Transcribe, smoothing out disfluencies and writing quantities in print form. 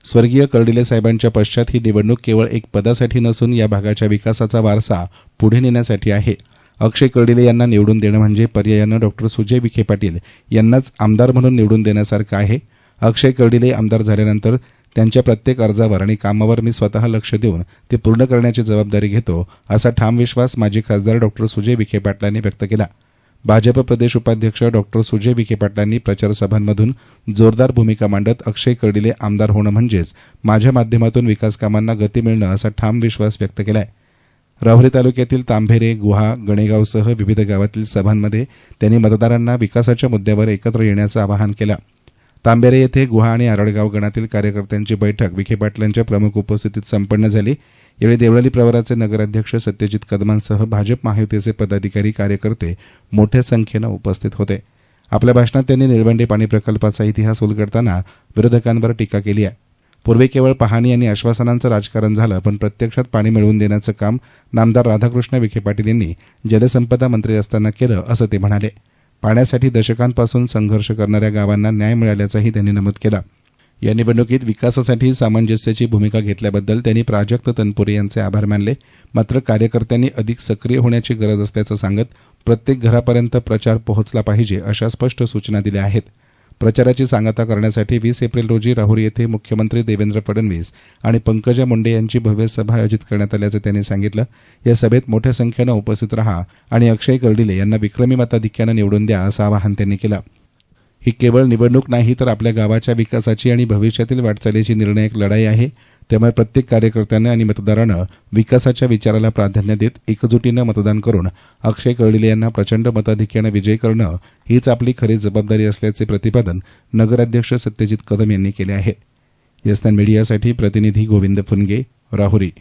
स्वर्गीय कर्डिले साहेबांच्या पश्चात ही निवडणूक केवळ एक पदासाठी नसून या भागाच्या विकासाचा वारसा पुढे नेण्यासाठी आहे. अक्षय कर्डिले यांना निवडून देणं म्हणजे पर्यायानं डॉक्टर सुजय विखे पाटील यांनाच आमदार म्हणून निवडून देण्यासारखं आहे. अक्षय कर्डिले आमदार झाल्यानंतर त्यांच्या प्रत्येक अर्जावर आणि कामावर मी स्वतः लक्ष देऊन ते पूर्ण करण्याची जबाबदारी घेतो, असा ठाम विश्वास माजी खासदार डॉक्टर सुजय विखे पाटलांनी व्यक्त केला. भाजप प्रदेश उपाध्यक्ष डॉक्टर सुजय विखे पाटलांनी प्रचारसभांमधून जोरदार भूमिका मांडत अक्षय कर्डिले आमदार होणं म्हणजेच माझ्या माध्यमातून विकास कामांना गती मिळणं असा ठाम विश्वास व्यक्त केलाय. राहुरी तालुक्यातील तांभेरे, गुहा, गणेगावसह विविध गावातील सभांमध्ये त्यांनी मतदारांना विकासाच्या मुद्द्यावर एकत्र येण्याचं आवाहन केलं. तांबेरे येथे गुहा आणि आरडगाव गणातील कार्यकर्त्यांची बैठक विखे पाटलांच्या प्रमुख उपस्थितीत संपन्न झाली. यावेळी देवळाली प्रवराचे नगराध्यक्ष सत्यजित कदमांसह भाजप महायुतीचे पदाधिकारी कार्यकर्ते मोठ्या संख्येनं उपस्थित होते. आपल्या भाषणात त्यांनी निळवंडे पाणी प्रकल्पाचा इतिहास उलगडताना विरोधकांवर टीका केली आहे. पूर्वी केवळ पाहणी आणि आश्वासनांचं राजकारण झालं, पण प्रत्यक्षात पाणी मिळवून देण्याचं काम नामदार राधाकृष्ण विखे पाटील यांनी जलसंपदा मंत्री असताना केलं, असं ते म्हणाले. पाण्यासाठी दशकांपासून संघर्ष करणाऱ्या गावांना न्याय मिळाल्याचंही त्यांनी नमूद केलं. या निवडणुकीत विकासासाठी सामंजस्याची भूमिका घेतल्याबद्दल त्यांनी प्राजक्त तनपुरे यांचे आभार मानले. मात्र कार्यकर्त्यांनी अधिक सक्रिय होण्याची गरज असल्याचं सांगत प्रत्येक घरापर्यंत प्रचार पोहोचला पाहिजे, अशा स्पष्ट सूचना दिल्या आहेत. प्रचाराची सांगता करण्यासाठी 20 एप्रिल रोजी राहुरी येथे मुख्यमंत्री देवेंद्र फडणवीस आणि पंकजा मुंडे यांची भव्य सभा आयोजित करण्यात आल्याचं त्यांनी सांगितलं. या सभेत मोठ्या संख्येनं उपस्थित रहा आणि अक्षय कर्डिले यांना विक्रमी मताधिक्यानं निवडून द्या, असं आवाहन त्यांनी केलं. ही केवळ निवडणूक नाही, तर आपल्या गावाच्या विकासाची आणि भविष्यातील वाटचालीची निर्णायक लढाई आहे. त्यामुळे प्रत्येक कार्यकर्त्यानं आणि मतदारानं विकासाच्या विचाराला प्राधान्य देत एकजुटीनं मतदान करून अक्षय कर्डिले यांना प्रचंड मताधिक्यानं विजयी करणं हीच आपली खरी जबाबदारी असल्याचे प्रतिपादन नगराध्यक्ष सत्यजित कदम यांनी केले आहे. यस मीडियासाठी प्रतिनिधी गोविंद फुनगे, राहुरी.